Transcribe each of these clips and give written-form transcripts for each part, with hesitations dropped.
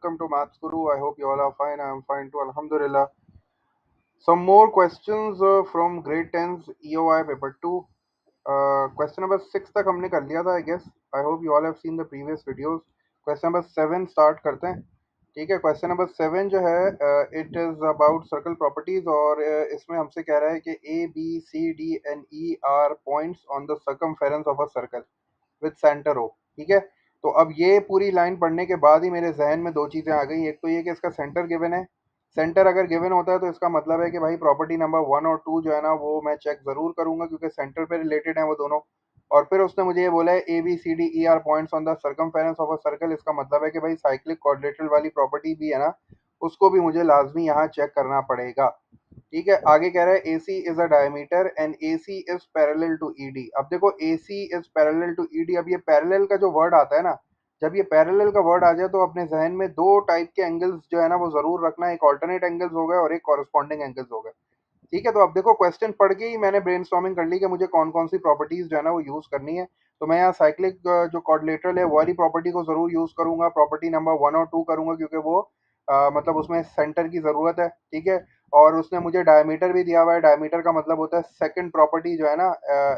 welcome to Maths Guru. I hope you all are fine. I am fine too. Alhamdulillah. Some more questions from grade 10's EOI paper 2. Question number 6 तक हमने कर लिया था, I guess. I hope you all have seen the previous videos. Question number 7 start करते हैं. ठीक है. Question number 7 जो है it is about circle properties और इसमें हमसे कह रहा है कि A B C D and E are points on the circumference of a circle with centre O. ठीक है. तो अब ये पूरी लाइन पढ़ने के बाद ही मेरे जहन में दो चीज़ें आ गई. एक तो ये कि इसका सेंटर गिवन है. सेंटर अगर गिवन होता है तो इसका मतलब है कि भाई प्रॉपर्टी नंबर 1 और 2 जो है ना वो मैं चेक ज़रूर करूंगा क्योंकि सेंटर पे रिलेटेड है वो दोनों. और फिर उसने मुझे ये बोला है A B C D E are points on the circumference of a circle. इसका मतलब है कि भाई साइक्लिक क्वाड्रेटरल वाली प्रॉपर्टी भी है ना, उसको भी मुझे लाजमी यहाँ चेक करना पड़ेगा. ठीक है. आगे कह रहा है A C is a diameter and A C is parallel to E D. अब देखो A C is parallel to E D. अब ये पैरेलल का जो वर्ड आता है ना, जब ये पैरेलल का वर्ड आ जाए तो अपने जहन में दो टाइप के एंगल्स जो है ना वो जरूर रखना. एक ऑल्टरनेट एंगल्स हो गए और एक कॉरस्पॉन्डिंग एंगल्स हो गए. ठीक है. तो अब देखो क्वेश्चन पढ़ के ही मैंने ब्रेनस्टॉर्मिंग कर ली कि मुझे कौन कौन सी प्रॉपर्टीज जो है ना वो यूज करनी है. तो मैं यहाँ साइक्लिक जो क्वाड्रिलेटरल है वो वाली प्रॉपर्टी को जरूर यूज करूंगा. प्रॉपर्टी नंबर 1 और 2 करूंगा क्योंकि वो मतलब उसमें सेंटर की जरूरत है. ठीक है. और उसने मुझे डायमीटर भी दिया हुआ है. डायमीटर का मतलब होता है सेकंड प्रॉपर्टी जो है ना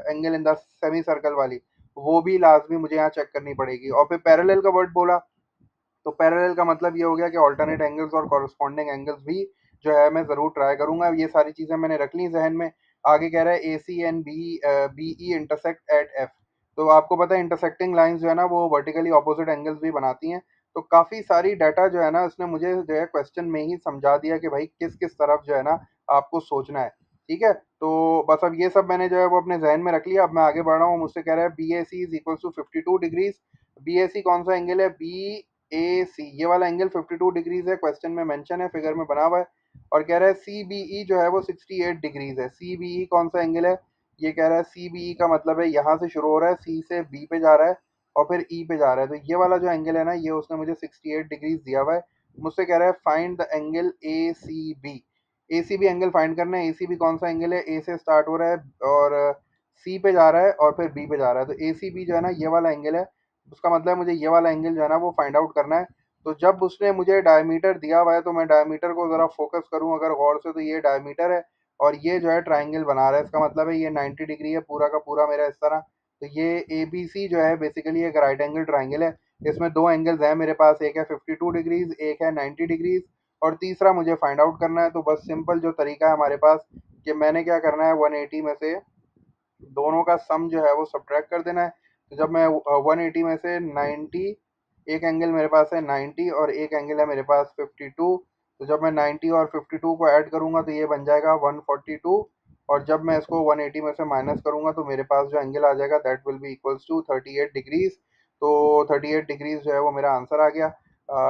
angle in the semi circle वाली, वो भी लाजमी मुझे यहाँ चेक करनी पड़ेगी. और फिर पैरेलल का वर्ड बोला तो पैरेलल का मतलब ये हो गया कि ऑल्टरनेट एंगल्स और कॉरस्पॉन्डिंग एंगल्स भी जो है मैं ज़रूर ट्राई करूंगा. ये सारी चीज़ें मैंने रख ली जहन में. आगे कह रहा है A C and B E intersect at F. तो आपको पता है इंटरसेक्टिंग लाइंस जो है ना वो वर्टिकली ऑपोजिट एंगल्स भी बनाती हैं. तो काफ़ी सारी डाटा जो है ना उसने मुझे जो है क्वेश्चन में ही समझा दिया कि भाई किस किस तरफ जो है ना आपको सोचना है. ठीक है. तो बस अब ये सब मैंने जो है वो अपने जहन में रख लिया. अब मैं आगे बढ़ रहा हूँ. मुझसे कह रहा है B A C is equal to 52 degrees. B A C कौन सा एंगल है? बी ए सी, ये वाला एंगल 52 डिग्रीज है. क्वेश्चन में मेंशन है, फिगर में बना हुआ है. और कह रहा है सी बी ई जो है वो 68 डिग्रीज है. सी बी ई कौन सा एंगल है? ये कह रहा है सी बी ई का मतलब है यहाँ से शुरू हो रहा है, सी से बी पे जा रहा है और फिर ई पे जा रहा है. तो ये वाला जो एंगल है ना ये उसने मुझे 68 डिग्रीज दिया हुआ है. मुझसे कह रहा है find the angle A C B. A C B angle find करना है. ए सी बी कौन सा एंगल है? ए से स्टार्ट हो रहा है और सी पे जा रहा है और फिर बी पे जा रहा है. तो ए सी बी जो है ना ये वाला एंगल है. उसका मतलब है मुझे ये वाला एंगल जो है ना वो फाइंड आउट करना है. तो जब उसने मुझे डायमीटर दिया हुआ है तो मैं डायमीटर को ज़रा फोकस करूं अगर गौर से, तो ये डायमीटर है और ये जो है ट्राइंगल बना रहा है. इसका मतलब है ये 90 डिग्री है पूरा का पूरा मेरा इस तरह. तो ये ए बी सी जो है बेसिकली एक राइट एंगल ट्राइंगल है. इसमें दो एंगल्स हैं मेरे पास, एक है 52 डिग्रीज, एक है 90 डिग्रीज और तीसरा मुझे फाइंड आउट करना है. तो बस सिंपल जो तरीका है हमारे पास कि मैंने क्या करना है 180 में से दोनों का सम जो है वो सब्ट्रैक्ट कर देना है. तो जब मैं 180 में से 90, एक एंगल मेरे पास है 90 और एक एंगल है मेरे पास 52. तो जब मैं 90 और 52 को ऐड करूंगा तो ये बन जाएगा 142. और जब मैं इसको 180 में से माइनस करूंगा तो मेरे पास जो एंगल आ जाएगा that will be equals to 38 degrees. तो 38 डिग्रीज जो है वो मेरा आंसर आ गया.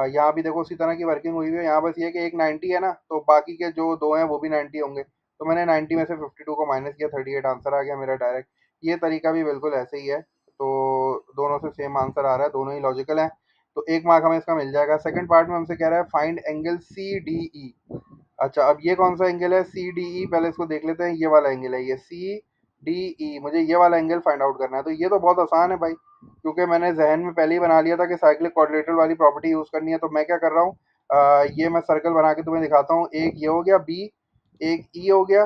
यहाँ भी देखो उसी तरह की वर्किंग हुई हुई है. यहाँ बस ये कि एक 90 है ना तो बाकी के जो दो हैं वो भी 90 होंगे. तो मैंने 90 में से 52 को माइनस किया, 38 आंसर आ गया मेरा डायरेक्ट. ये तरीका भी बिल्कुल ऐसे ही है. तो दोनों से सेम आंसर आ रहा है, दोनों ही लॉजिकल हैं. तो एक मार्क हमें इसका मिल जाएगा. सेकंड पार्ट में हमसे कह रहा है find angle C D E. अच्छा, अब ये कौन सा एंगल है सी डी ई? पहले इसको देख लेते हैं. ये वाला एंगल है ये सी डी ई. मुझे ये वाला एंगल फाइंड आउट करना है. तो ये तो बहुत आसान है भाई क्योंकि मैंने जहन में पहले ही बना लिया था कि साइक्लिक क्वाड्रिलेटरल वाली प्रॉपर्टी यूज़ करनी है. तो मैं क्या कर रहा हूँ, ये मैं सर्कल बना के तुम्हें दिखाता हूँ. एक ये हो गया बी, एक ई हो गया.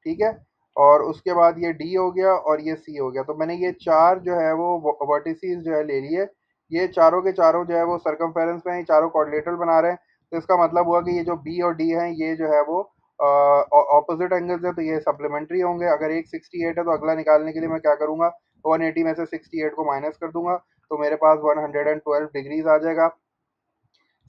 ठीक है. और उसके बाद ये डी हो गया और ये सी हो गया. तो मैंने ये चार जो है वो वर्टिसेस जो है ले लिए. ये चारों के चारों जो है वो सर्कमफेरेंस में हैं, चारों कोऑर्डिनेटर बना रहे हैं. तो इसका मतलब हुआ कि ये जो बी और डी हैं ये जो है वो ऑपोजिट एंगल्स है तो ये सप्लीमेंट्री होंगे. अगर एक 68 है तो अगला निकालने के लिए मैं क्या करूंगा, 180 में से 68 को माइनस कर दूंगा तो मेरे पास 112 डिग्रीज आ जाएगा.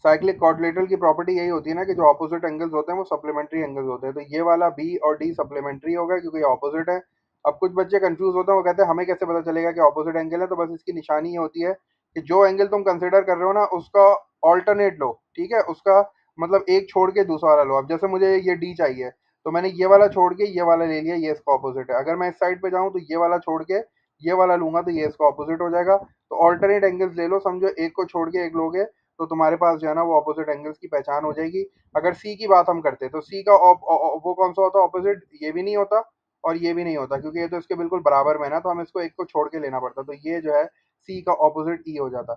साइक्लिक क्वाड्रिलेटरल की प्रॉपर्टी यही होती है ना कि जो ऑपोजिट एंगल्स होते हैं वो सप्लीमेंट्री एंगल्स होते हैं. तो ये वाला बी और डी सप्लीमेंट्री होगा क्योंकि ये ऑपोजिट है. अब कुछ बच्चे कंफ्यूज होते हैं, वो कहते हैं हमें कैसे पता चलेगा कि ऑपोजिट एंगल है? तो बस इसकी निशानी ये होती है कि जो एंगल तुम कंसिडर कर रहे हो ना उसका ऑल्टरनेट लो. ठीक है. उसका मतलब एक छोड़ के दूसरा वाला लो. अब जैसे मुझे ये डी चाहिए तो मैंने ये वाला छोड़ के ये वाला ले लिया, ये इसका ऑपोजिट है. अगर मैं इस साइड पे जाऊँ तो ये वाला छोड़ के ये वाला लूंगा तो ये इसका ऑपोजिट हो जाएगा. तो ऑल्टरनेट एंगल्स ले लो. समझो एक को छोड़ के एक लोगे तो तुम्हारे पास जो है ना वो ऑपोजिट एंगल्स की पहचान हो जाएगी. अगर सी की बात हम करते तो सी का वो कौन सा होता है ऑपोजिट? ये भी नहीं होता और ये भी नहीं होता क्योंकि ये तो इसके बिल्कुल बराबर में है ना. तो हम इसको एक को छोड़ के लेना पड़ता. तो ये जो है सी का ऑपोजिट ई हो जाता.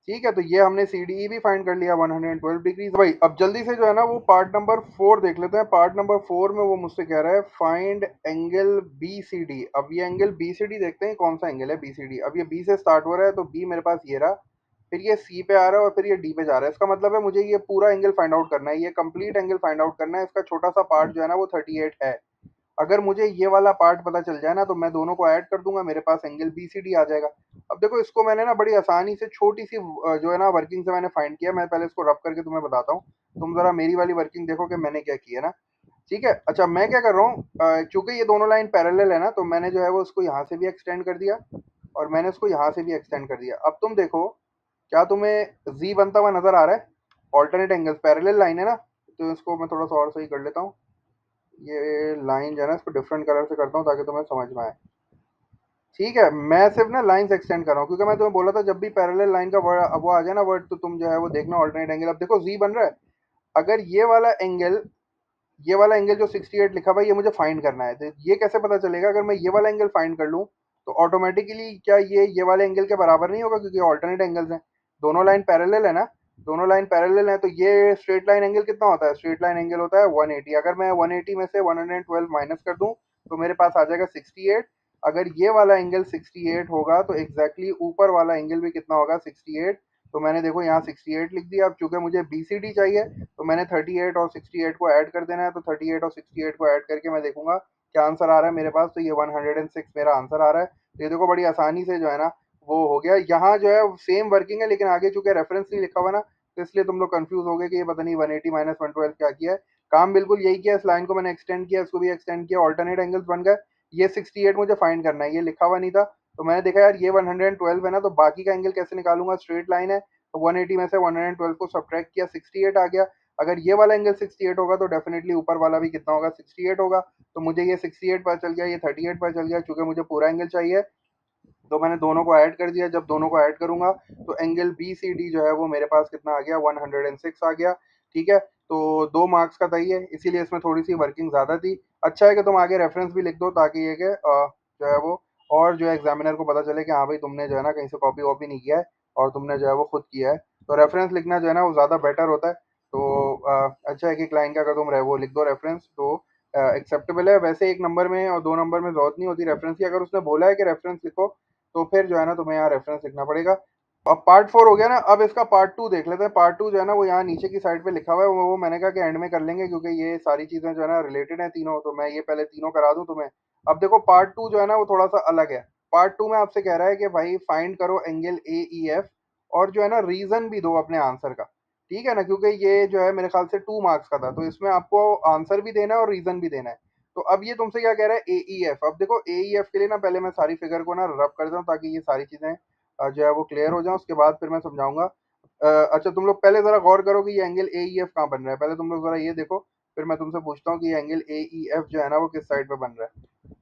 ठीक है, तो ये हमने सी डी ई भी फाइंड कर लिया 112 डिग्री भाई। अब जल्दी से जो है ना वो पार्ट नंबर 4 देख लेते हैं। पार्ट नंबर 4 में वो मुझसे कह रहा है find angle B C D. अब ये एंगल बी सी डी देखते हैं कौन सा एंगल है बी सी डी। अब ये बी से स्टार्ट हो रहा है तो बी मेरे पास ये रहा, फिर ये सी पे आ रहा है और फिर ये डी पे जा रहा है। इसका मतलब है मुझे ये पूरा एंगल फाइंड आउट करना है, ये कंप्लीट एंगल फाइंड आउट करना है। इसका छोटा सा पार्ट जो है ना वो 38 है। अगर मुझे ये वाला पार्ट पता चल जाए ना तो मैं दोनों को ऐड कर दूंगा, मेरे पास एंगल बी सी डी आ जाएगा। अब देखो इसको मैंने ना बड़ी आसानी से छोटी सी जो है ना वर्किंग से मैंने फाइंड किया। मैं पहले इसको रब करके तुम्हें बताता हूँ, तुम जरा मेरी वाली वर्किंग देखो कि मैंने क्या किया ना। ठीक है, अच्छा मैं क्या कर रहा हूँ, चूंकि ये दोनों लाइन पैरेलल है ना तो मैंने जो है वो उसको यहाँ से भी एक्सटेंड कर दिया और मैंने इसको यहाँ से भी एक्सटेंड कर दिया। अब तुम देखो क्या तुम्हें जी बनता हुआ नजर आ रहा है? ऑल्टरनेट एंगल्स पैरेलल लाइन है ना, तो इसको मैं थोड़ा सा और सही कर लेता हूँ। ये लाइन जो है ना इसको डिफरेंट कलर से करता हूँ ताकि तुम्हें समझ में आए। ठीक है, मैं सिर्फ ना लाइंस एक्सटेंड कर रहा हूँ क्योंकि मैं तुम्हें बोला था जब भी पैरेलल लाइन का वर्ड वो आ जाए ना वर्ड तो तुम जो है वो देखना ऑल्टरनेट एंगल। अब देखो जी बन रहा है। अगर ये वाला एंगल जो 68 लिखा हुआ है ये मुझे फाइंड करना है, तो ये कैसे पता चलेगा? अगर मैं ये वाला एंगल फाइंड कर लूँ तो ऑटोमेटिकली क्या ये वाले एंगल के बराबर नहीं होगा क्योंकि ऑल्टरनेट एंगल्स हैं, दोनों लाइन पैरेलल है ना, दोनों लाइन पैरेलल है। तो ये स्ट्रेट लाइन एंगल कितना होता है? स्ट्रेट लाइन एंगल होता है 180। अगर मैं 180 में से 112 माइनस कर दूं तो मेरे पास आ जाएगा 68। अगर ये वाला एंगल 68 होगा तो एग्जैक्टली ऊपर वाला एंगल भी कितना होगा? 68। तो मैंने देखो यहाँ 68 लिख दिया। अब चूंकि मुझे बी सी डी चाहिए तो मैंने 38 और 68 को ऐड कर देना है। तो 38 और 68 को ऐड करके मैं देखूंगा क्या आंसर आ रहा है मेरे पास। तो ये 106 मेरा आंसर आ रहा है। तो ये देखो बड़ी आसानी से जो है ना वो हो गया। यहाँ जो है सेम वर्किंग है लेकिन आगे चूंकि रेफरेंस नहीं लिखा हुआ ना तो इसलिए तुम लोग कंफ्यूज हो गए कि ये पता नहीं 180 माइनस 112 क्या किया है। काम बिल्कुल यही किया, इस लाइन को मैंने एक्सटेंड किया, इसको भी एक्सटेंड किया, ऑल्टरनेट एंगल्स बन गए। ये 68 मुझे फाइंड करना है, ये लिखा हुआ नहीं था। तो मैंने देखा यार ये 112 है ना तो बाकी का एंगल कैसे निकालूंगा? स्ट्रेट लाइन है तो 180 में से 112 को सब्ट्रैक्ट किया, 68 आ गया। अगर ये वाला एंगल 68 होगा तो डेफिनेटली ऊपर वाला भी कितना होगा? 68 होगा। तो मुझे ये 68 पता चल गया, ये 38 पता चल गया। चूंकि मुझे पूरा एंगल चाहिए तो मैंने दोनों को ऐड कर दिया। जब दोनों को ऐड करूंगा तो एंगल बी सी डी जो है वो मेरे पास कितना आ गया? 106 आ गया। ठीक है, तो 2 मार्क्स का था ये, इसीलिए इसमें थोड़ी सी वर्किंग ज़्यादा थी। अच्छा है कि तुम आगे रेफरेंस भी लिख दो ताकि ये कि जो है वो और जो है एग्जामिनर को पता चले कि हाँ भाई तुमने जो है ना कहीं से कॉपी वॉपी नहीं किया है और तुमने जो है वो खुद किया है। तो रेफरेंस लिखना जो है ना वो ज़्यादा बेटर होता है। तो अच्छा है कि क्लाइंट का अगर तुम वो लिख दो रेफरेंस तो एक्सेप्टेबल है। वैसे 1 नंबर में और 2 नंबर में जरूरत नहीं होती रेफरेंस की। अगर उसने बोला है कि रेफरेंस लिखो तो फिर जो है ना तुम्हें यहाँ रेफरेंस लिखना पड़ेगा। अब पार्ट 4 हो गया ना, अब इसका पार्ट 2 देख लेते हैं। पार्ट 2 जो है ना वो यहाँ नीचे की साइड पे लिखा हुआ है, वो मैंने कहा कि एंड में कर लेंगे क्योंकि ये सारी चीजें जो है ना रिलेटेड हैं तीनों, तो मैं ये पहले तीनों करा दूं तुम्हें। अब देखो पार्ट 2 जो है ना वो थोड़ा सा अलग है। पार्ट 2 में आपसे कह रहा है कि भाई फाइंड करो एंगल ए ई एफ और जो है ना रीजन भी दो अपने आंसर का। ठीक है ना, क्योंकि ये जो है मेरे ख्याल से 2 मार्क्स का था तो इसमें आपको आंसर भी देना है और रीजन भी देना है। तो अब ये तुमसे क्या कह रहा है? ए ई एफ। अब देखो ए ई एफ के लिए ना पहले मैं सारी फिगर को ना रब कर दूं ताकि ये सारी चीजें जो है वो क्लियर हो जाए, उसके बाद फिर मैं समझाऊंगा। अच्छा तुम लोग पहले जरा गौर करो कि ये एंगल ए ई एफ कहाँ बन रहा है, पहले तुम लोग जरा ये देखो, फिर मैं तुमसे पूछता हूँ कि ये एंगल ए ई एफ जो है ना वो किस साइड पे बन रहा है।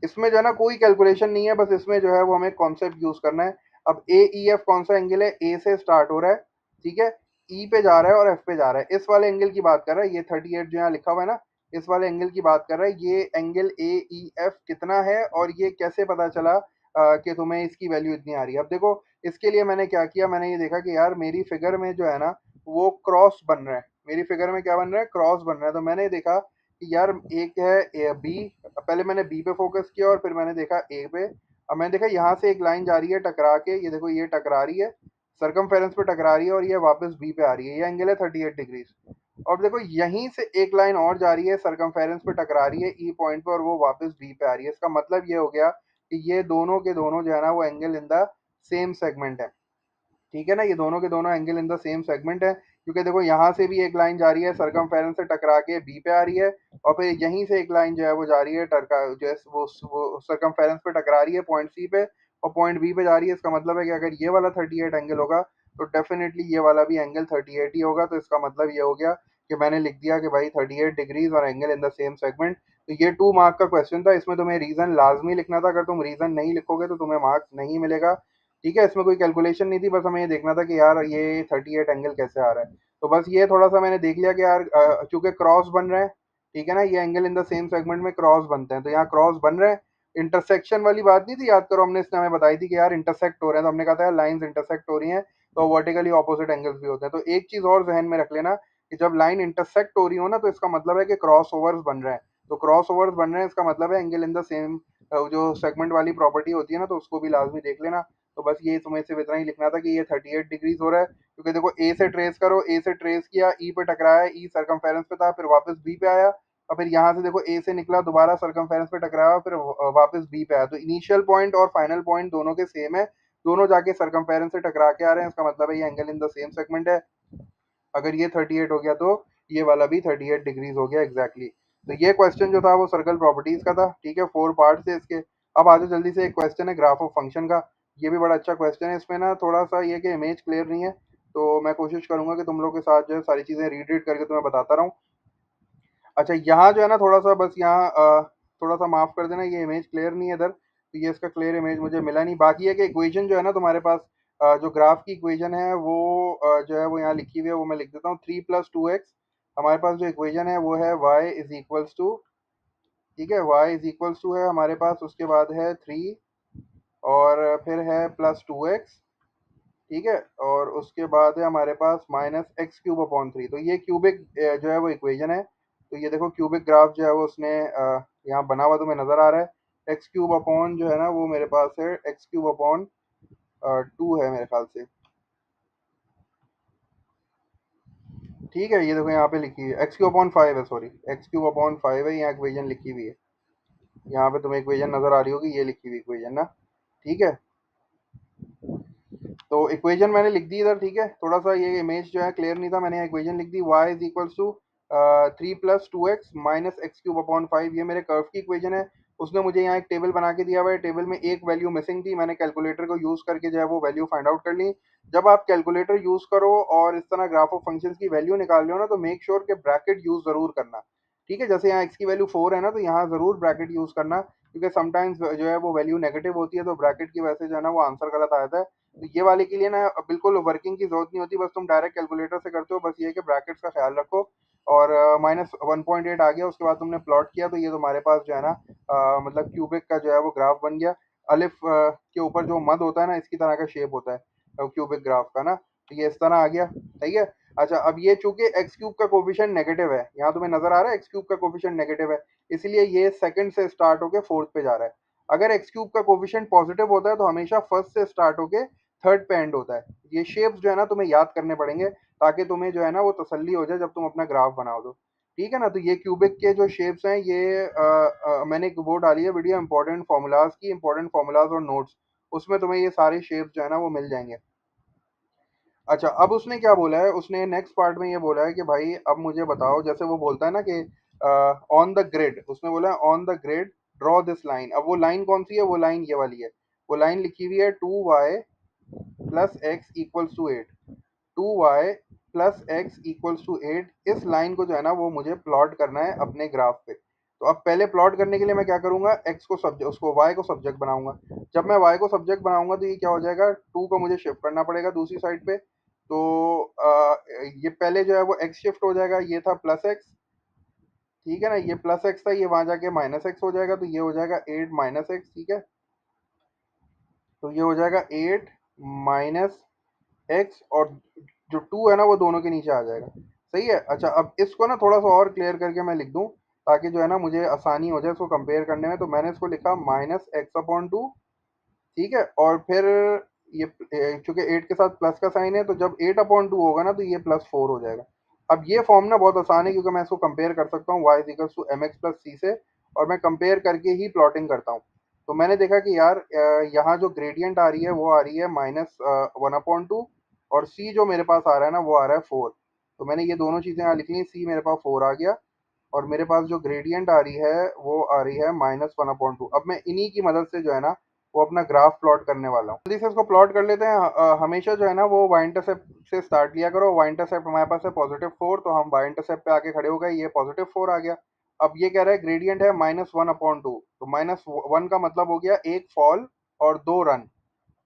इसमें जो है ना कोई कैलकुलेशन नहीं है, बस इसमें जो है वो हमें कॉन्सेप्ट यूज करना है। अब ए ई एफ कौन सा एंगल है? ए से स्टार्ट हो रहा है, ठीक है, ई पे जा रहा है और एफ पे जा रहा है। इस वाले एंगल की बात कर रहा है, ये 38 जो यहाँ लिखा हुआ है ना, इस वाले एंगल की बात कर रहा है। ये एंगल ए ई एफ कितना है और ये कैसे पता चला कि तुम्हें इसकी वैल्यू इतनी आ रही है? अब देखो इसके लिए मैंने क्या किया, मैंने ये देखा कि यार मेरी फिगर में जो है ना वो क्रॉस बन रहा है। मेरी फिगर में क्या बन रहा है? क्रॉस बन रहा है। तो मैंने देखा कि यार एक है बी, पहले मैंने बी पे फोकस किया और फिर मैंने देखा ए पे। अब मैंने देखा यहाँ से एक लाइन जा रही है टकरा के, ये देखो ये टकरा रही है, सरकमफेरेंस पे टकरा रही है और ये वापस बी पे आ रही है। ये एंगल है 38 डिग्रीज। और देखो यहीं से एक लाइन और जा रही है सरकमफेरेंस पे टकरा रही है ई पॉइंट पे और वो वापस बी पे आ रही है। इसका मतलब ये हो गया कि ये दोनों के दोनों जो है ना वो angle in the same segment है। ठीक है ना, ये दोनों के दोनों angle in the same segment है क्योंकि देखो यहाँ से भी एक लाइन जा रही है सरकमफेरेंस से टकरा के बी पे आ रही है और फिर यहीं से एक लाइन जो है वो जा रही है टरका जो है वो सरकमफेरेंस पे टकरा रही है पॉइंट सी पे और पॉइंट बी पे जा रही है। इसका मतलब है कि अगर ये वाला 38 एंगल होगा तो डेफिनेटली ये वाला भी एंगल 38 ही होगा। तो इसका मतलब ये हो गया कि मैंने लिख दिया कि भाई 38 डिग्रीज और angle in the same segment. तो ये 2 मार्क का क्वेश्चन था, इसमें तुम्हें रीजन लाजमी लिखना था। अगर तुम रीजन नहीं लिखोगे तो तुम्हें मार्क्स नहीं मिलेगा। ठीक है, इसमें कोई कैलकुलेशन नहीं थी, बस हमें ये देखना था कि यार ये 38 एंगल कैसे आ रहा है। तो बस ये थोड़ा सा मैंने देख लिया कि यार चूंकि क्रॉस बन रहे हैं, ठीक है ना, ये angle in the same segment में क्रॉस बनते हैं तो यहाँ क्रॉस बन रहे हैं। इंटरसेक्शन वाली बात नहीं थी, याद करो हमने इसने हमें बताई थी कि यार इंटरसेक्ट हो रहे हैं, तो हमने कहा था यार लाइंस इंटरसेक्ट हो रही हैं तो वर्टिकली ऑपोजिट एंगल्स भी होते हैं। तो एक चीज और जहन में रख लेना कि जब लाइन इंटरसेक्ट हो रही हो ना, तो इसका मतलब है कि क्रॉस ओवर्स बन रहे हैं। तो क्रॉस ओवर्स बन रहे हैं, इसका मतलब है एंगल इन द सेम, जो सेगमेंट वाली प्रॉपर्टी होती है ना, तो उसको भी लाजमी देख लेना। तो बस ये तुम्हें सिर्फ इतना ही लिखना था कि ये 38 डिग्रीज हो रहा है, क्योंकि देखो ए से ट्रेस करो, ए से ट्रेस किया, ई पे टकराया, ई सर्कमफेरेंस पे था, फिर वापस बी पे आया, और फिर यहाँ से देखो ए से निकला, दोबारा सर्कमफेरेंस पे टकराया, फिर वापस बी पे आया। तो इनिशियल पॉइंट और फाइनल पॉइंट दोनों के सेम है, दोनों जाके सर्कमफेरेंस से टकरा के आ रहे हैं, इसका मतलब है ये angle in the same segment है। अगर ये 38 हो गया तो ये वाला भी 38 डिग्रीज हो गया एग्जैक्टली। तो ये क्वेश्चन जो था वो सर्कल प्रॉपर्टीज का था, ठीक है, 4 पार्ट थे इसके। अब आज जल्दी से एक क्वेश्चन है ग्राफ ऑफ फंक्शन का। ये भी बड़ा अच्छा क्वेश्चन है, इसमें ना थोड़ा सा ये कि इमेज क्लियर नहीं है, तो मैं कोशिश करूंगा कि तुम लोग के साथ जो है सारी चीजें रीड रीड करके तुम्हें बताता रहूं। अच्छा, यहाँ जो है ना थोड़ा सा बस यहाँ थोड़ा सा माफ कर देना, ये इमेज क्लियर नहीं है इधर, तो ये इसका क्लियर इमेज मुझे मिला नहीं। बाकी है कि इक्वेशन जो है ना तुम्हारे पास, जो ग्राफ की इक्वेशन है वो जो है वो यहाँ लिखी हुई है, वो मैं लिख देता हूँ। 3 + 2x, हमारे पास जो इक्वेशन है वो है y इज इक्वल्स टू, ठीक है, y इज इक्वल्स टू है हमारे पास, उसके बाद है 3, और फिर है +2x, ठीक है, और उसके बाद है हमारे पास -x³ अपॉन 3। तो ये क्यूबिक जो है वो इक्वेशन है। तो ये देखो क्यूबिक ग्राफ जो है वो उसने यहाँ बना हुआ तुम्हें नजर आ रहा है। x³ अपॉन जो है ना वो मेरे पास है x³ अपॉन 2 है मेरे ख्याल से, ठीक है। ये देखो यहाँ पे लिखी हुई है x³ अपॉन 5 है, सॉरी x³ अपॉन 5 है, यहाँ इक्वेशन लिखी हुई है। यहाँ पे तुम्हें इक्वेशन नजर आ रही होगी, ये लिखी हुई इक्वेशन ना, ठीक है। तो इक्वेशन मैंने लिख दी इधर, ठीक है। थोड़ा सा ये इमेज जो है क्लियर नहीं था, मैंने इक्वेशन लिख दी। y is equals to 3 + 2x minus x³ upon 5, ये मेरे कर्व की इक्वेशन है। उसने मुझे यहाँ एक टेबल बना के दिया हुआ है, टेबल में एक वैल्यू मिसिंग थी, मैंने कैलकुलेटर को यूज करके जो है वो वैल्यू फाइंड आउट कर ली। जब आप कैलकुलेटर यूज करो और इस तरह ग्राफ ऑफ फंक्शन की वैल्यू निकाल रहे हो ना, तो मेक श्योर के ब्रैकेट यूज जरूर करना, ठीक है। जैसे यहाँ x की वैल्यू 4 है ना, तो यहाँ जरूर ब्रैकेट यूज करना, क्योंकि समटाइम्स जो है वो वैल्यू नेगेटिव होती है, तो ब्रैकेट की वजह से जो है ना वो आंसर गलत आ जाता है। तो ये वाले के लिए ना बिल्कुल वर्किंग की जरूरत नहीं होती, बस तुम डायरेक्ट कैलकुलेटर से करते हो। बस ये है कि ब्रैकेट्स का ख्याल रखो। और -1.8 आ गया, उसके बाद तुमने प्लॉट किया, तो ये तुम्हारे पास जो है ना मतलब क्यूबिक का जो है वो ग्राफ बन गया। अलिफ के ऊपर जो मद होता है ना, इसकी तरह का शेप होता है क्यूबिक ग्राफ का ना, तो ये इस तरह आ गया, सही है। अच्छा, अब ये चूंकि x³ का कोफिशिएंट नेगेटिव है, यहाँ तुम्हें नजर आ रहा है x³ का कोफिशिएंट नेगेटिव है, इसलिए ये सेकंड से स्टार्ट होके फोर्थ पे जा रहा है। अगर x³ का कोफिशिएंट पॉजिटिव होता है तो हमेशा फर्स्ट से स्टार्ट होके थर्ड पे एंड होता है। ये शेप्स जो है ना तुम्हें याद करने पड़ेंगे, ताकि तुम्हें जो है ना वो तसल्ली हो जाए जब तुम अपना ग्राफ बनाओ तो, ठीक है ना। तो ये क्यूबिक के जो शेप्स हैं ये मैंने एक वो डाली है वीडियो इंपॉर्टेंट फार्मूलाज की, इंपॉर्टेंट फार्मूलाज और नोट्स, उसमें तुम्हें ये सारे शेप्स जो है ना वो मिल जाएंगे। अच्छा, अब उसने क्या बोला है, उसने नेक्स्ट पार्ट में ये बोला है कि भाई अब मुझे बताओ, जैसे वो बोलता है ना कि ऑन द ग्रिड, उसने बोला है on the grid draw this line. अब वो लाइन कौन सी है, वो लाइन ये वाली है। वो लाइन लिखी हुई है 2y + x = 8, 2y + x = 8। इस लाइन को जो है ना वो मुझे प्लॉट करना है अपने ग्राफ पे। तो अब पहले प्लॉट करने के लिए मैं क्या करूंगा, x को सब्जेक्ट, उसको y को सब्जेक्ट बनाऊंगा। जब मैं y को सब्जेक्ट बनाऊंगा तो ये क्या हो जाएगा, 2 को मुझे शिफ्ट करना पड़ेगा दूसरी साइड पे। तो ये पहले जो है वो x शिफ्ट हो जाएगा, ये था +x, ठीक है ना, ये +x था, ये वहां जाके -x हो जाएगा, तो ये हो जाएगा 8 - x, ठीक है। तो ये हो जाएगा 8 - x, और जो 2 है ना वो दोनों के नीचे आ जाएगा, सही है। अच्छा, अब इसको ना थोड़ा सा और क्लियर करके मैं लिख दूं, ताकि जो है ना मुझे आसानी हो जाए इसको कंपेयर करने में। तो मैंने इसको लिखा -x/2, ठीक है, और फिर ये चूंकि 8 के साथ प्लस का साइन है, तो जब 8/2 होगा ना तो ये +4 हो जाएगा। अब ये फॉर्म ना बहुत आसान है, क्योंकि मैं इसको कंपेयर कर सकता हूँ y = mx + c से, और मैं कंपेयर करके ही प्लॉटिंग करता हूँ। तो मैंने देखा कि यार यहाँ जो ग्रेडियंट आ रही है वो आ रही है -1/2, और c जो मेरे पास आ रहा है ना वो आ रहा है 4। तो मैंने ये दोनों चीज़ें यहाँ लिख ली, c मेरे पास 4 आ गया, और मेरे पास जो ग्रेडियंट आ रही है वो आ रही है -1/2। अब मैं इन्हीं की मदद से जो है ना वो अपना ग्राफ प्लॉट करने वाला हूँ। जल्दी से इसको प्लॉट कर लेते हैं। हमेशा जो है ना वो वाई इंटरसेप्ट से स्टार्ट लिया करो। वाई इंटरसेप्ट हमारे पास है +4, तो हम वाई इंटरसेप्ट पे आके खड़े हो गए, ये +4 आ गया। अब ये कह रहा है ग्रेडियंट है -1/2, तो -1 का मतलब हो गया एक फॉल और 2 रन,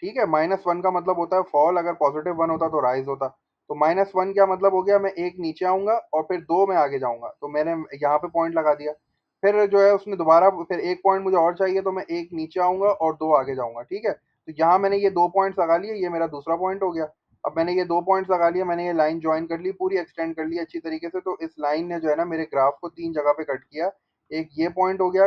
ठीक है। -1 का मतलब होता है फॉल, अगर +1 होता तो राइज होता। तो -1 क्या मतलब हो गया, मैं एक नीचे आऊंगा और फिर 2 में आगे जाऊंगा, तो मैंने यहाँ पे पॉइंट लगा दिया। फिर जो है उसने दोबारा फिर एक पॉइंट मुझे और चाहिए, तो मैं एक नीचे आऊंगा और 2 आगे जाऊंगा, ठीक है। तो यहाँ मैंने ये 2 पॉइंट्स लगा लिए, ये मेरा दूसरा पॉइंट हो गया। अब मैंने ये 2 पॉइंट्स लगा लिए, मैंने ये लाइन जॉइन कर ली, पूरी एक्सटेंड कर ली अच्छी तरीके से। तो इस लाइन ने जो है ना मेरे ग्राफ को 3 जगह पे कट किया। एक ये पॉइंट हो गया,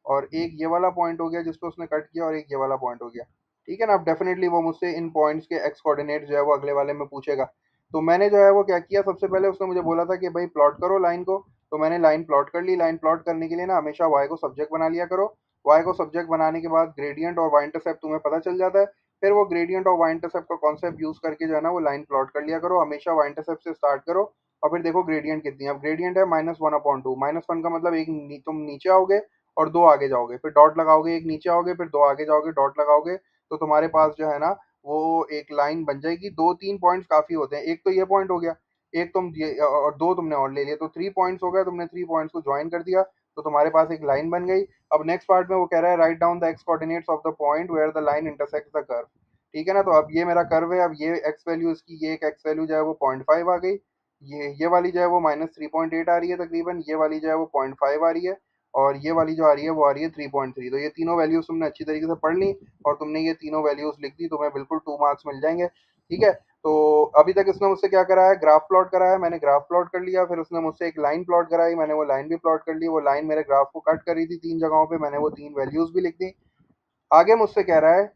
और एक ये वाला पॉइंट हो गया जिसको उसने कट किया, और एक ये वाला पॉइंट हो गया। ठीक है ना। अब डेफिनेटली वो मुझसे इन पॉइंट्स के एक्स कोऑर्डिनेट जो है वो अगले वाले में पूछेगा। तो मैंने जो है वो क्या किया, सबसे पहले उसने मुझे बोला था कि भाई प्लॉट करो लाइन को। तो मैंने लाइन प्लॉट कर ली। लाइन प्लॉट करने के लिए ना हमेशा वाई को सब्जेक्ट बना लिया करो। वाई को सब्जेक्ट बनाने के बाद ग्रेडियंट और वाई इंटरसेप्ट तुम्हें पता चल जाता है। फिर वो ग्रेडियंट और वाई इंटरसेप्ट का कॉन्सेप्ट यूज करके जो है ना वो लाइन प्लॉट कर लिया करो। हमेशा वाई इंटरसेप्ट से स्टार्ट करो, और फिर देखो ग्रेडियंट कितनी है। अब ग्रेडियंट है -1/2। -1 का मतलब एक तुम नीचे आओगे और 2 आगे जाओगे, फिर डॉट लगाओगे, एक नीचे आओगे, फिर 2 आगे जाओगे, डॉट लगाओगे। तो तुम्हारे पास जो है ना वो एक लाइन बन जाएगी। 2-3 पॉइंट्स काफी होते हैं। एक तो ये पॉइंट हो गया, एक तुम ये और 2 तुमने और ले लिए, तो 3 पॉइंट्स हो गए। तुमने 3 पॉइंट्स को ज्वाइन कर दिया, तो तुम्हारे पास एक लाइन बन गई। अब नेक्स्ट पार्ट में वो कह रहा है write down the x coordinates of the point where the line intersects the curve. ठीक है ना। तो अब ये मेरा कर्व है। अब ये एक्स वैल्यू इसकी, ये एक एक्स वैल्यू जो है वो 0.5 आ गई। ये वाली जो है वो -3.8 आ रही है तकरीबन। ये वाली जो है वो 0.5 आ रही है, और ये वाली जो आ रही है वो आ रही है 3.3। तो ये तीनों वैल्यूज तुमने अच्छी तरीके से पढ़ ली, और तुमने ये तीनों वैल्यूज लिख दी, तुम्हें बिल्कुल 2 मार्क्स मिल जाएंगे। ठीक है। तो अभी तक इसने मुझसे क्या करा है, ग्राफ प्लॉट करा है। मैंने ग्राफ प्लॉट कर लिया। फिर उसने मुझसे एक लाइन प्लॉट कराई, मैंने वो लाइन भी प्लॉट कर ली। वो लाइन मेरे ग्राफ को कट करी थी 3 जगहों पे, मैंने वो 3 वैल्यूज भी लिख दी। आगे मुझसे कह रहा है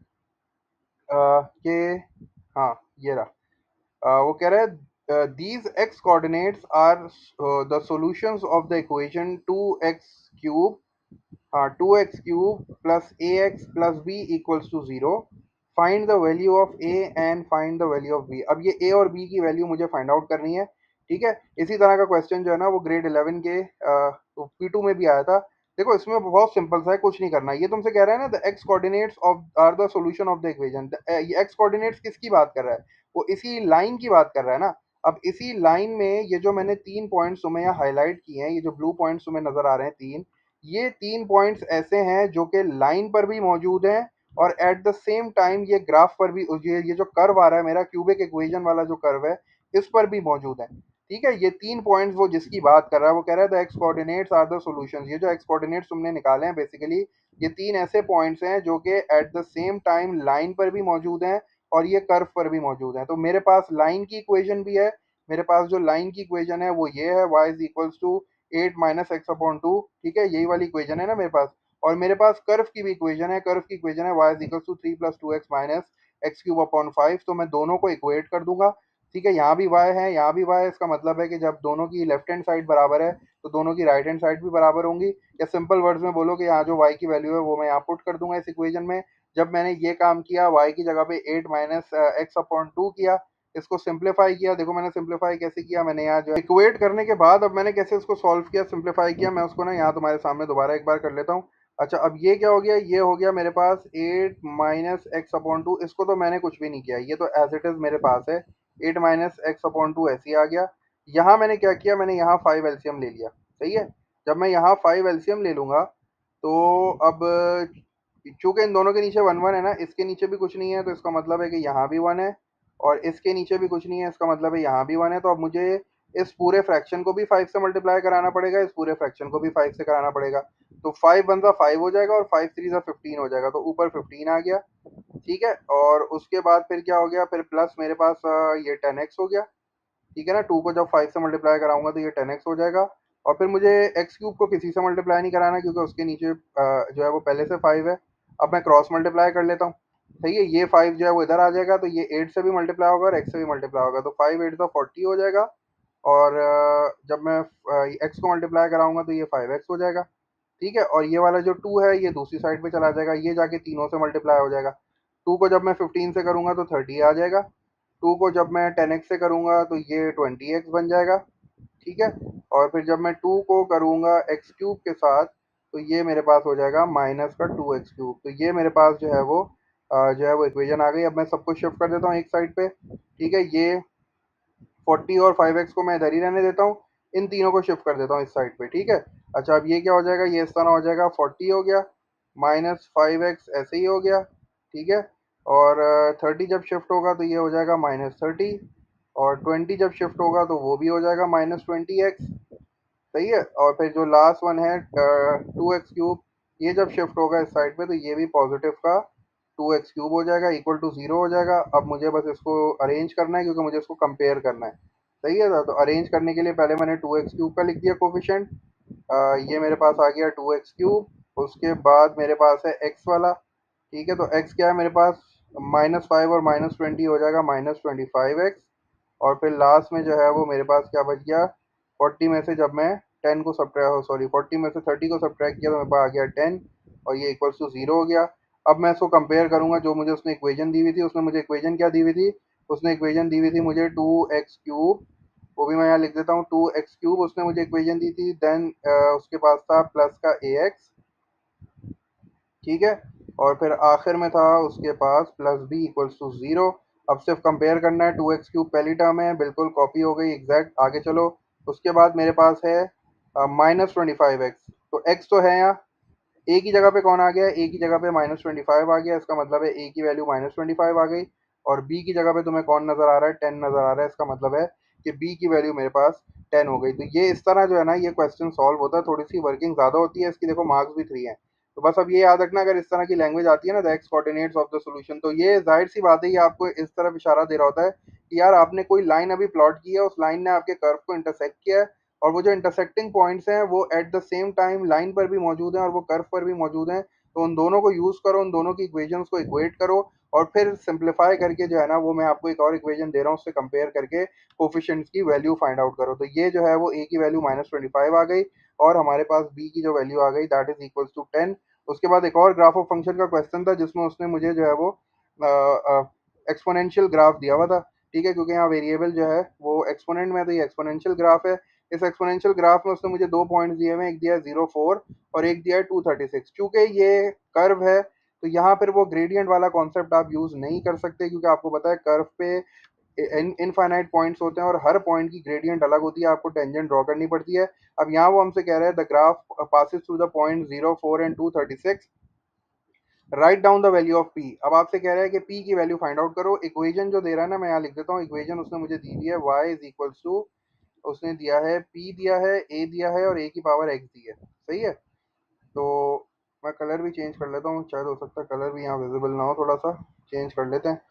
कि हाँ ये रहा। वो कह रहा है these x coordinates are the solutions of the equation 2x cube, हाँ 2x cube plus a x plus b equals to 0। Find the value of a and find the value of b. अब ये ए और B की value मुझे find out करनी है। ठीक है। इसी तरह का क्वेश्चन जो है ना वो ग्रेड 11 के P2 में भी आया था। देखो इसमें बहुत सिंपल सा है, कुछ नहीं करना। ये तुमसे कह रहा है ना the x coordinates of are the solution of the equation. ये एक्स कोऑर्डिनेट्स किसकी बात कर रहा है, वो इसी लाइन की बात कर रहा है ना। अब इसी लाइन में ये जो मैंने 3 पॉइंट्स तुम्हें यहाँ हाईलाइट किए हैं, ये जो ब्लू पॉइंट्स तुम्हें नजर आ रहे हैं 3, ये 3 पॉइंट्स ऐसे हैं जो कि लाइन पर भी मौजूद हैं, और एट द सेम टाइम ये ग्राफ पर भी, ये जो कर्व आ रहा है मेरा क्यूबिक इक्वेशन वाला जो कर्व है, इस पर भी मौजूद है। ठीक है। ये 3 पॉइंट्स वो जिसकी बात कर रहा है, वो कह रहा है the x coordinates are the solutions. ये जो एक्स कोऑर्डिनेट्स तुमने निकाले हैं बेसिकली, ये 3 ऐसे पॉइंट्स हैं जो कि at the same time line पर भी मौजूद हैं और ये कर्व पर भी मौजूद हैं। तो मेरे पास लाइन की इक्वेशन भी है। मेरे पास जो लाइन की इक्वेशन है वो ये है, y is equals to 8 minus x upon 2। ठीक है, यही वाली इक्वेशन है ना मेरे पास। और मेरे पास कर्व की भी इक्वेशन है। कर्व की इक्वेशन है y is equals to 3 plus 2x minus x cube upon 5। तो मैं दोनों को इक्वेट कर दूंगा। ठीक है, यहाँ भी y है, यहाँ भी y है। इसका मतलब है कि जब दोनों की लेफ्ट हैंड साइड बराबर है तो दोनों की राइट हैंड साइड भी बराबर होंगी। या सिंपल वर्ड्स में बोलो कि यहाँ जो y की वैल्यू है वो मैं यहाँ पुट कर दूंगा इस इक्वेशन में। जब मैंने ये काम किया, y की जगह पे 8 माइनस एक्स अपॉन 2 किया, इसको सिंप्लीफाई किया। देखो मैंने सिंप्लीफाई कैसे किया, मैंने यहाँ जो इक्वेट करने के बाद अब मैंने कैसे इसको सॉल्व किया, सिंप्लीफाई किया। मैं उसको ना यहाँ तुम्हारे सामने दोबारा एक बार कर लेता हूँ। अच्छा, अब ये क्या हो गया, ये हो गया मेरे पास 8 माइनस एक्स अपॉन 2। इसको तो मैंने कुछ भी नहीं किया, ये तो एज इट इज मेरे पास है। 8 माइनस एक्स अपॉन 2 ऐसे ही आ गया। यहाँ मैंने क्या किया, मैंने यहाँ 5 एलसीएम ले लिया। सही है। जब मैं यहाँ 5 एलसीएम ले लूंगा तो अब चूंकि इन दोनों के नीचे 1 1 है ना, इसके नीचे भी कुछ नहीं है, तो इसका मतलब है कि यहाँ भी 1 है, और इसके नीचे भी कुछ नहीं है, इसका मतलब है यहाँ भी 1 है। तो अब मुझे इस पूरे फ्रैक्शन को भी 5 से मल्टीप्लाई कराना पड़ेगा, इस पूरे फ्रैक्शन को भी 5 से कराना पड़ेगा। तो 5 वन ज़ा 5 हो जाएगा, और 5 3 ज़ा 15 हो जाएगा। तो ऊपर 15 आ गया। ठीक है। और उसके बाद फिर क्या हो गया, फिर प्लस मेरे पास ये 10x हो गया। ठीक है ना। 2 को जब 5 से मल्टीप्लाई कराऊंगा तो ये 10x हो जाएगा। और फिर मुझे एक्स क्यूब को किसी से मल्टीप्लाई नहीं कराना, क्योंकि उसके नीचे जो है वो पहले से 5 है। अब मैं क्रॉस मल्टीप्लाई कर लेता हूँ। सही है। ये 5 जो है वो इधर आ जाएगा, तो ये 8 से भी मल्टीप्लाई होगा और एक्स से भी मल्टीप्लाई होगा। तो 5 8 40 हो जाएगा। और जब मैं एक्स को मल्टीप्लाई कराऊंगा तो ये 5x हो जाएगा। ठीक है। और ये वाला जो 2 है ये दूसरी साइड पे चला जाएगा, ये जाके तीनों से मल्टीप्लाई हो जाएगा। 2 को जब मैं 15 से करूंगा तो 30 आ जाएगा। 2 को जब मैं 10x से करूंगा तो ये 20x बन जाएगा। ठीक है। और फिर जब मैं 2 को करूंगा एक्स क्यूब के साथ तो ये मेरे पास हो जाएगा माइनस का 2x क्यूब। तो ये मेरे पास जो है वो इक्वेशन आ गई। अब मैं सब कुछ शिफ्ट कर देता हूँ एक साइड पे। ठीक है। ये 40 और 5x को मैं इधर ही रहने देता हूँ, इन तीनों को शिफ्ट कर देता हूँ इस साइड पे। ठीक है। अच्छा, अब ये क्या हो जाएगा, ये इस तरह हो जाएगा, 40 हो गया माइनस 5x ऐसे ही हो गया। ठीक है। और 30 जब शिफ्ट होगा तो ये हो जाएगा -30, और 20 जब शिफ्ट होगा तो वो भी हो जाएगा -20x। सही है। और फिर जो लास्ट वन है 2x क्यूब, ये जब शिफ्ट होगा इस साइड पे तो ये भी पॉजिटिव का 2x³ हो जाएगा इक्वल टू 0 हो जाएगा। अब मुझे बस इसको अरेंज करना है क्योंकि मुझे इसको कंपेयर करना है। सही है ना? तो अरेंज करने के लिए पहले मैंने 2x³ का लिख दिया कोफिशिएंट। ये मेरे पास आ गया 2x³। उसके बाद मेरे पास है x वाला। ठीक है, तो x क्या है मेरे पास, -5 और -20 हो जाएगा -25x। और फिर लास्ट में जो है वो मेरे पास क्या बच गया, 40 में से जब मैं 10 को सब्ट्रैक्ट, सॉरी 40 में से 30 को सब्ट्रैक्ट किया तो मेरे पास आ गया 10 और ये इक्वल्स टू 0 हो गया। अब मैं इसको कंपेयर करूंगा, जो मुझे उसने इक्वेशन दी हुई थी, उसने मुझे इक्वेशन क्या दी हुई थी, उसने इक्वेशन दी हुई थी मुझे 2x³। वो भी मैं यहाँ लिख देता हूँ, 2x³ उसने मुझे इक्वेशन दी थी। देन उसके पास था प्लस का ax। ठीक है, और फिर आखिर में था उसके पास प्लस बी इक्वल्स टू 0। अब सिर्फ कंपेयर करना है, 2x³ पहली टर्म है, बिल्कुल कॉपी हो गई एग्जैक्ट। आगे चलो, उसके बाद मेरे पास है -25x। तो x तो है यहाँ, ए की जगह पे कौन आ गया, ए की जगह पे -25 आ गया। इसका मतलब है ए की वैल्यू -25 आ गई। और बी की जगह पे तुम्हें कौन नजर आ रहा है, 10 नजर आ रहा है। इसका मतलब है कि बी की वैल्यू मेरे पास 10 हो गई। तो ये इस तरह जो है ना ये क्वेश्चन सॉल्व होता है, थोड़ी सी वर्किंग ज्यादा होती है इसकी। देखो मार्क्स भी 3 है। तो बस अब ये याद रखना, अगर इस तरह की लैंग्वेज आती है ना, the x coordinates of the solution, तो ये जाहिर सी बात है, ये आपको इस तरफ इशारा दे रहा होता है कि यार आपने कोई लाइन अभी प्लॉट की है, उस लाइन ने आपके कर्व को इंटरसेक्ट किया है, और वो जो इंटरसेक्टिंग पॉइंट्स हैं वो at the same time line पर भी मौजूद हैं और वो कर्व पर भी मौजूद हैं। तो उन दोनों को यूज करो, उन दोनों की इक्वेशंस को इक्वेट करो, और फिर सिंप्लीफाई करके जो है ना, वो मैं आपको एक और इक्वेशन दे रहा हूँ, उससे कंपेयर करके कोफिशिएंट्स की वैल्यू फाइंड आउट करो। तो ये जो है वो ए की वैल्यू -25 आ गई, और हमारे पास बी की जो वैल्यू आ गई दैट इज इक्वल्स टू 10। उसके बाद एक और ग्राफ ऑफ फंक्शन का क्वेश्चन था, जिसमें उसने मुझे जो है वो एक्सपोनेंशियल ग्राफ दिया हुआ था। ठीक है, क्योंकि यहाँ वेरिएबल जो है वो एक्सपोनेंट में है, तो ये एक्सपोनेंशियल ग्राफ है। इस एक्सपोनेंशियल ग्राफ में उसने मुझे दो पॉइंट्स दिए हुए हैं, एक दिया है 0,4 और एक दिया है 236। चूंकि ये कर्व है, तो यहाँ पर वो ग्रेडियंट वाला कॉन्सेप्ट आप यूज नहीं कर सकते, क्योंकि आपको पता है कर्व पे इनफाइनाइट पॉइंट्स होते हैं और हर पॉइंट की ग्रेडियंट अलग होती है, आपको टेंजेंट ड्रॉ करनी पड़ती है। अब यहाँ वो हमसे कह रहा है the graph passes through the point 0,4 and 236, right down the value of P. अब आपसे कह रहा है कि पी की वैल्यू फाइंड आउट करो। इक्वेशन जो दे रहा है ना, मैं यहाँ लिख देता हूँ, इक्वेशन उसने मुझे दी हुई है y इज इक्वल्स टू, उसने दिया है p दिया है, a दिया है और a की पावर x दी है। सही है, तो मैं कलर भी चेंज कर लेता हूँ, शायद हो सकता है कलर भी यहाँ विजिबल ना हो, थोड़ा सा चेंज कर लेते हैं।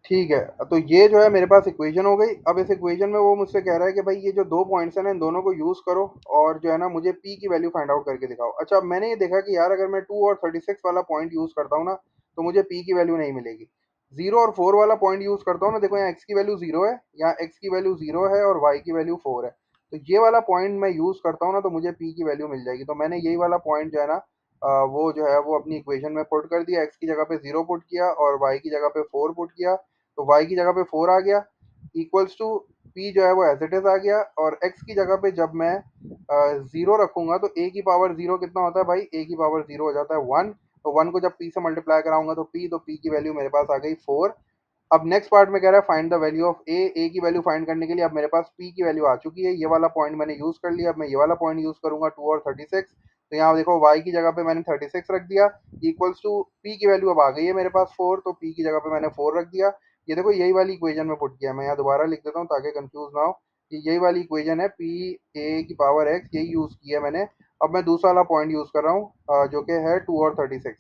ठीक है, तो ये जो है मेरे पास इक्वेशन हो गई। अब इस इक्वेशन में वो मुझसे कह रहा है कि भाई ये जो दो पॉइंट्स हैं ना, इन दोनों को यूज करो और जो है ना मुझे पी की वैल्यू फाइंड आउट करके दिखाओ। अच्छा, अब मैंने ये देखा कि यार अगर मैं 2 और 36 वाला पॉइंट यूज करता हूँ ना, तो मुझे पी की वैल्यू नहीं मिलेगी। 0 और 4 वाला पॉइंट यूज करता हूँ ना, देखो यहाँ एक्स की वैल्यू 0 है, यहाँ एक्स की वैल्यू 0 है और वाई की वैल्यू 4 है। तो ये वाला पॉइंट मैं यूज करता हूँ ना, तो मुझे पी की वैल्यू मिल जाएगी। तो मैंने यही वाला पॉइंट जो है ना वो जो है वो अपनी इक्वेशन में पुट कर दिया। एक्स की जगह पे 0 पुट किया और वाई की जगह पे 4 पुट किया। तो y की जगह पे 4 आ गया, इक्वल्स टू p जो है वो एज इट इज आ गया। और x की जगह पे जब मैं 0 रखूंगा, तो a की पावर 0 कितना होता है भाई, a की पावर 0 हो जाता है 1। तो 1 को जब p से मल्टीप्लाई कराऊंगा तो p की वैल्यू मेरे पास आ गई 4। अब नेक्स्ट पार्ट में कह रहा है फाइंड द वैल्यू ऑफ ए की वैल्यू फाइंड करने के लिए अब मेरे पास p की वैल्यू आ चुकी है, ये वाला पॉइंट मैंने यूज कर लिया। अब मैं ये वाला पॉइंट यूज करूंगा 2 और 36। तो यहाँ देखो y की जगह पे मैंने 36 रख दिया, इक्वल्स टू p की वैल्यू अब आ गई है मेरे पास 4, तो p की जगह पे मैंने 4 रख दिया। ये देखो यही वाली इक्वेशन में पुट किया, मैं यहाँ दोबारा लिख देता हूँ ताकि कंफ्यूज ना हो कि यही वाली इक्वेशन है, p a की पावर x, यही यूज किया मैंने। अब मैं दूसरा वाला पॉइंट यूज कर रहा हूँ जो कि है 2 और 36।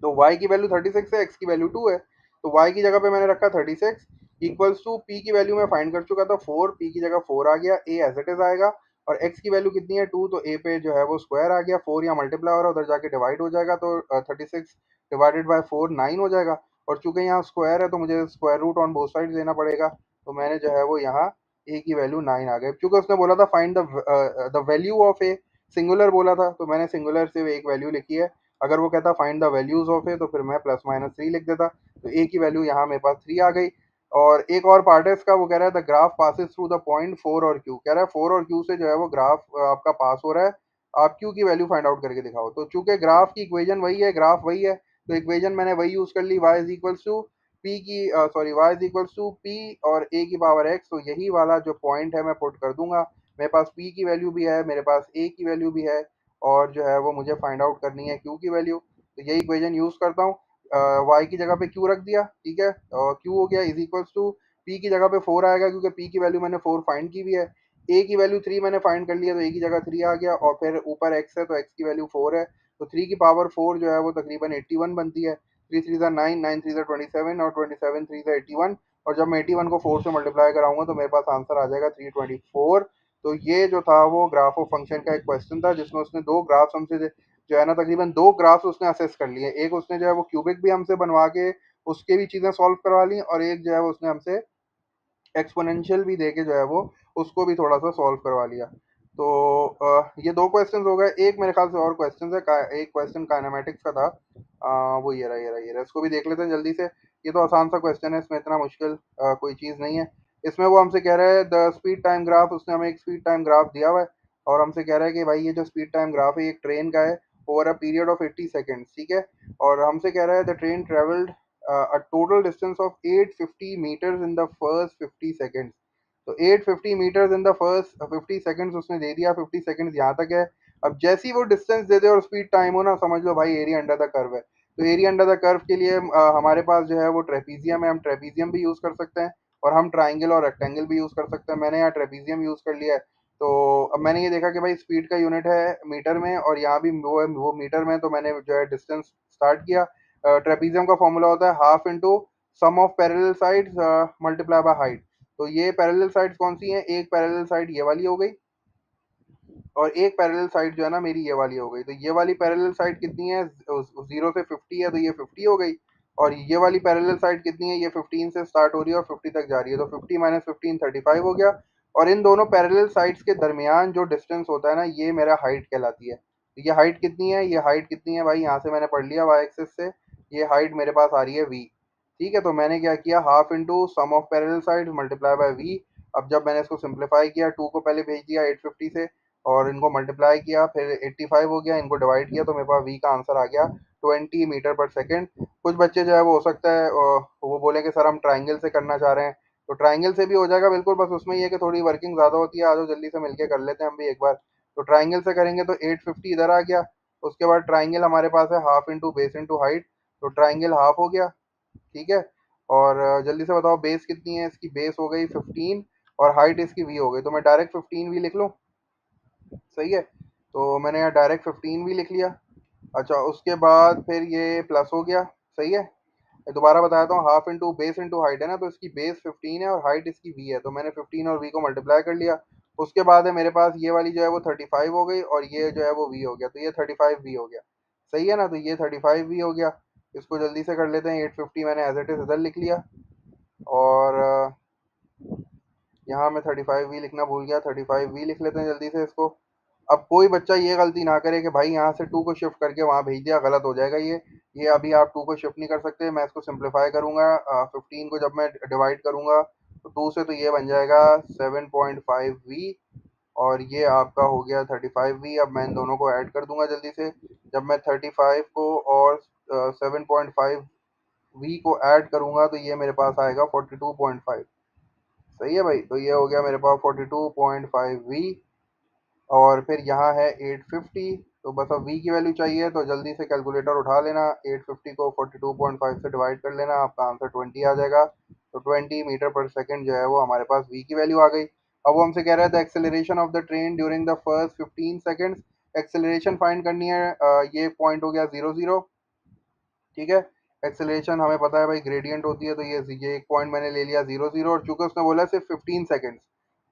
तो y की वैल्यू 36 है, x की वैल्यू 2 है। तो y की जगह पे मैंने रखा 36, इक्वल्स टू p की वैल्यू मैं फाइंड कर चुका था 4, p की जगह 4 आ गया, a एज इट इज आएगा। और x की वैल्यू कितनी है 2, तो a पे जो है वो स्क्वायर आ गया, 4 यहाँ मल्टीप्लाई हो रहा है, उधर जाके डिवाइड हो जाएगा, तो 36 डिवाइडेड बाय 4 9 हो जाएगा। और चूंकि यहाँ स्क्वायर है तो मुझे square root on both side देना पड़ेगा। तो मैंने जो है वो यहाँ a की वैल्यू 9 आ गई। चूंकि उसने बोला था find the value of a, singular बोला था, तो मैंने सिंगुलर से एक वैल्यू लिखी है। अगर वो कहता फाइंड द वैल्यूज ऑफ ए, तो फिर मैं +-3 लिख देता। तो ए की वैल्यू यहाँ मेरे पास 3 आ गई। और एक और पार्ट है इसका, वो कह रहा है the graph passes through the point 4 और क्यू, कह रहा है 4 और क्यू से जो है वो ग्राफ आपका पास हो रहा है, आप क्यू की वैल्यू फाइंड आउट करके दिखाओ। तो चूंकि ग्राफ की इक्वेशन वही है, ग्राफ वही है, तो इक्वेशन मैंने वही यूज कर ली, y is equals to P की sorry y is equals to P और a की पावर x। तो यही वाला जो पॉइंट है मैं पुट कर दूंगा। मेरे पास p की वैल्यू भी है, मेरे पास a की वैल्यू भी है, और जो है वो मुझे फाइंड आउट करनी है q की वैल्यू। तो यही इक्वेशन यूज करता हूँ, y की जगह पे q रख दिया, ठीक है, और q हो गया इज इक्वल्स टू p की जगह पे 4 आएगा, क्योंकि p की वैल्यू मैंने 4 फाइंड की हुई है। a की वैल्यू 3 मैंने फाइंड कर लिया, तो a की जगह 3 आ गया, और फिर ऊपर x है तो x की वैल्यू 4 है, तो 3 की पावर 4 जो है वो तकरीबन 81 बनती है। 3 3 ज़ा 9, 9 3 ज़ा 27 और 27 3 ज़ा 81, और जब मैं 81 को 4 से मल्टीप्लाई कराऊंगा तो मेरे पास आंसर आ जाएगा 324। तो ये जो था वो ग्राफ ऑफ फंक्शन का एक क्वेश्चन था, जिसमें उसने दो ग्राफ्स हमसे जो है ना, तकरीबन दो ग्राफ्स उसने असेस कर लिए। एक उसने जो है वो क्यूबिक भी हमसे बनवा के उसके भी चीज़ें सॉल्व करवा ली, और एक जो है वो उसने हमसे एक्सपोनेंशियल भी देके जो है वो उसको भी थोड़ा सा सॉल्व करवा लिया। तो ये दो क्वेश्चंस हो गए। एक मेरे ख्याल से और क्वेश्चन है एक क्वेश्चन काइनेमेटिक्स का था। वो ये रहा इसको भी देख लेते हैं जल्दी से। ये तो आसान सा क्वेश्चन है, इसमें इतना मुश्किल कोई चीज़ नहीं है। इसमें वो हमसे कह रहा है द स्पीड टाइम ग्राफ, उसने हमें एक स्पीड टाइम ग्राफ दिया हुआ है और हमसे कह रहा है कि भाई ये जो स्पीड टाइम ग्राफ है ये एक ट्रेन का है over a period of 80 seconds, ठीक है। और हमसे कह रहा है the train travelled a total distance of 850 meters in the first 50 seconds। तो 850 meters in the first 50 seconds उसने दे दिया, 50 seconds यहाँ तक है। अब जैसी वो डिस्टेंस दे दे और स्पीड टाइम हो ना, समझ लो भाई एरिया अंडर द कर्व है। तो एरिया अंडर द कर्व के लिए हमारे पास जो है वो ट्रेपीजियम है, हम ट्रेपीजियम भी यूज़ कर सकते हैं और हम ट्राइंगल और रेक्टेंगल भी यूज़ कर सकते हैं। मैंने यहाँ ट्रेपीजियम यूज़ कर लिया है। तो अब मैंने ये देखा कि भाई स्पीड का यूनिट है मीटर में और यहाँ भी वो मीटर में, तो मैंने जो है डिस्टेंस स्टार्ट किया। ट्रेपीजियम का फॉर्मूला होता है half into sum of parallel sides multiply by height. तो ये पैरेलल साइड्स कौन सी हैं? एक पैरेलल साइड ये वाली हो गई और एक पैरेलल साइड जो है ना मेरी ये वाली हो गई। तो ये वाली पैरेलल साइड कितनी है? 0 से 50 है, तो ये 50 हो गई। और ये वाली पैरेलल साइड कितनी है? ये 15 से स्टार्ट हो रही है और 50 तक जा रही है, तो 50 माइनस 15 35 हो गया। और इन दोनों पैरेलल साइड्स के दरमियान जो डिस्टेंस होता है ना, ये मेरा हाइट कहलाती है। तो ये हाइट कितनी है? ये हाइट कितनी है भाई? यहाँ से मैंने पढ़ लिया वाई एक्सिस से, ये हाइट मेरे पास आ रही है वी। ठीक है, तो मैंने क्या किया, half into sum of parallel side multiply by V. अब जब मैंने इसको सिंप्लीफाई किया, टू को पहले भेज दिया 850 से और इनको मल्टीप्लाई किया, फिर 85 हो गया, इनको डिवाइड किया, तो मेरे पास वी का आंसर आ गया 20 मीटर पर सेकेंड। कुछ बच्चे जो है वो हो सकता है वो बोले कि सर हम ट्राइंगल से करना चाह रहे हैं, तो ट्राइंगल से भी हो जाएगा बिल्कुल, बस उसमें ये है कि थोड़ी वर्किंग ज़्यादा होती है। आ जाओ जल्दी से मिलके कर लेते हैं हम भी एक बार। तो ट्राइंगल से करेंगे तो 850 इधर आ गया। उसके बाद ट्राइंगल हमारे पास है half into base into height, तो ट्राइंगल हाफ हो गया, ठीक है। और जल्दी से बताओ बेस कितनी है? इसकी बेस हो गई 15 और हाइट इसकी वी हो गई, तो मैं डायरेक्ट 15 वी लिख लूँ, सही है। तो मैंने यहाँ डायरेक्ट 15 भी लिख लिया। अच्छा, उसके बाद फिर ये प्लस हो गया, सही है। मैं दोबारा बताता हूँ, half into base into height है ना, तो इसकी बेस 15 है और हाइट इसकी वी है, तो मैंने 15 और वी को मल्टीप्लाई कर लिया। उसके बाद है मेरे पास ये वाली जो है वो 35 हो गई और ये जो है वो वी हो गया, तो ये 35 वी हो गया, सही है ना। तो ये 35 वी हो गया। इसको जल्दी से कर लेते हैं, 850 मैंने एज इट इज इधर लिख लिया और यहाँ मैं 35 वी लिखना भूल गया, 35 वी लिख लेते हैं जल्दी से इसको। अब कोई बच्चा ये गलती ना करे कि भाई यहाँ से टू को शिफ्ट करके वहाँ भेज दिया, गलत हो जाएगा ये अभी आप टू को शिफ्ट नहीं कर सकते। मैं इसको सिंप्लीफाई करूँगा, 15 को जब मैं डिवाइड करूँगा तो टू से, तो ये बन जाएगा 7.5 वी और ये आपका हो गया 35 वी। अब मैं इन दोनों को ऐड कर दूंगा जल्दी से। जब मैं 35 को और 7.5 वी को ऐड करूँगा तो ये मेरे पास आएगा 42.5, सही है भाई। तो ये हो गया मेरे पास 42.5 वी और फिर यहाँ है 850। तो बस अब v की वैल्यू चाहिए, तो जल्दी से कैलकुलेटर उठा लेना, 850 को 42.5 से डिवाइड कर लेना, आपका आंसर 20 आ जाएगा। तो 20 मीटर पर सेकंड जो है वो हमारे पास v की वैल्यू आ गई। अब वो हमसे कह रहा है the acceleration of the train during the first 15 seconds. Acceleration find करनी है। ये पॉइंट हो गया 0 0, ठीक है। एक्सेलरेशन हमें पता है भाई ग्रेडियंट होती है, तो ये एक पॉइंट मैंने ले लिया 0 0, और चूंकि उसने बोला सिर्फ 15 सेकंड्स,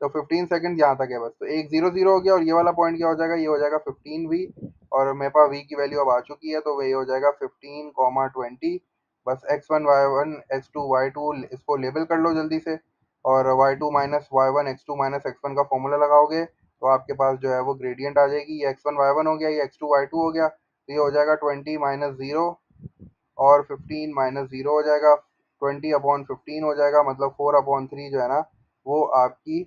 तो 15 सेकंड यहाँ तक है बस। तो एक 0 0 हो गया और ये वाला पॉइंट क्या हो जाएगा? ये हो जाएगा 15 वी और मेरे पास वी की वैल्यू अब आ चुकी है, तो वही हो जाएगा 15, 20। बस x1 y1 x2 y2 इसको लेबल कर लो जल्दी से, और y2 minus y1 x2 minus x1 का फॉर्मूला लगाओगे तो आपके पास जो है वो ग्रेडियंट आ जाएगी। ये x1 y1 हो गया, ये x2 y2 हो गया, तो ये हो जाएगा 20 - 0 और 15 - 0 हो जाएगा, 20/15 हो जाएगा, मतलब 4/3 जो है ना वो आपकी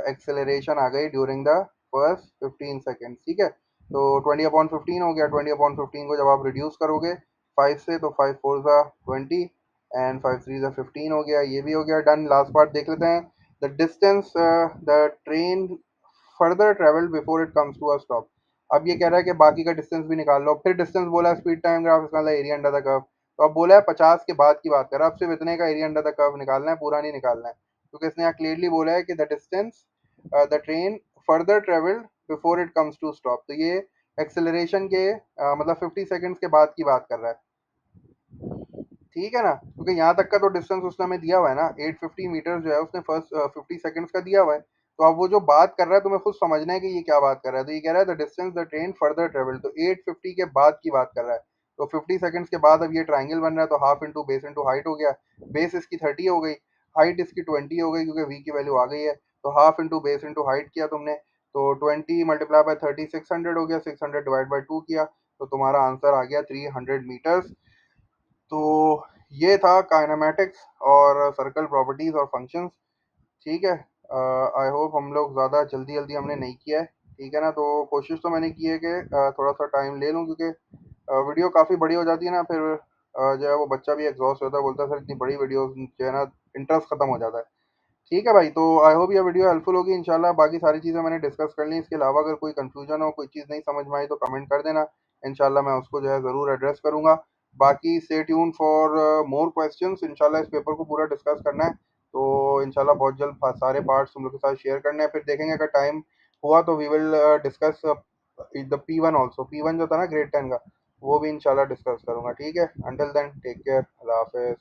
एक्सेलरेशन आ गई ड्यूरिंग द फर्स्ट 15 सेकेंड, ठीक है। तो 20/15 हो गया। 20/15 को जब आप रिड्यूस करोगे 5 से, तो 5 4 ज़ा 20 एंड 5 3 ज़ा 15 हो गया, ये भी हो गया डन। लास्ट पार्ट देख लेते हैं। The distance the train further travelled before it comes to a stop. अब ये कह रहा है कि बाकी का डिस्टेंस भी निकाल लो। फिर डिस्टेंस बोला है स्पीड टाइम ग्राफ, इसका मतलब एरिया अंडर द कर्व। तो अब बोला है 50 के बाद की बात कर रहा है, अब सिर्फ इतने का एरिया अंडर द कर्व निकालना है, पूरा नहीं निकालना है, क्योंकि इसने यहाँ क्लियरली बोला है कि the distance the train further travelled before it comes to stop. तो ये एक्सेलरेशन के मतलब 50 सेकंड्स के बाद की बात कर रहा है। ठीक है ना, क्योंकि यहाँ तक का तो डिस्टेंस उसने हमें दिया हुआ है ना, 850 मीटर जो है उसने फर्स्ट 50 सेकंड्स का दिया हुआ है। तो अब वो जो बात कर रहा है तुम्हें खुद समझना है कि ये क्या बात कर रहा है। तो ये कह रहा है the distance the train further travel, तो 850 के बाद की बात कर रहा है। तो 50 सेकंड्स के बाद अब ये ट्राइंगल बन रहा है, तो half into base into height हो गया। बेस इसकी 30 हो गई, हाइट इसकी 20 हो गई क्योंकि वी की वैल्यू आ गई है। तो half into base into height किया तुमने, तो 20 मल्टीप्लाई बाय 30 600 हो गया, 600 डिवाइड बाई 2 किया, तो तुम्हारा आंसर आ गया 300 मीटर्स। तो ये था काइनेमैटिक्स और सर्कल प्रॉपर्टीज और फंक्शंस। ठीक है, आई होप हम लोग ज़्यादा जल्दी जल्दी हमने नहीं किया है। ठीक है ना, तो कोशिश तो मैंने की है कि थोड़ा सा टाइम ले लूँ, क्योंकि वीडियो काफ़ी बड़ी हो जाती है ना, फिर जो है वो बच्चा भी एग्जॉस्ट होता है, बोलता है सर इतनी बड़ी वीडियो जो है ना, इंटरेस्ट खत्म हो जाता है। ठीक है भाई, तो आई होप ये वीडियो हेल्पफुल होगी इंशाल्लाह। बाकी सारी चीज़ें मैंने डिस्कस कर ली, इसके अलावा अगर कोई कंफ्यूजन हो, कोई चीज़ नहीं समझ में आई तो कमेंट कर देना। इंशाल्लाह मैं उसको जो है ज़रूर एड्रेस करूंगा। बाकी stay tune for more questions, इंशाल्लाह इस पेपर को पूरा डिस्कस करना है। तो इंशाल्लाह बहुत जल्द सारे पार्ट्स तुम लोग के साथ शेयर करने हैं, फिर देखेंगे अगर टाइम हुआ तो we will discuss the P1 also. P1 जो था ना ग्रेड 10 का, वो भी इंशाल्लाह डिस्कस करूंगा। ठीक है, अंटिल देन टेक केयर, अल्लाह हाफिज़।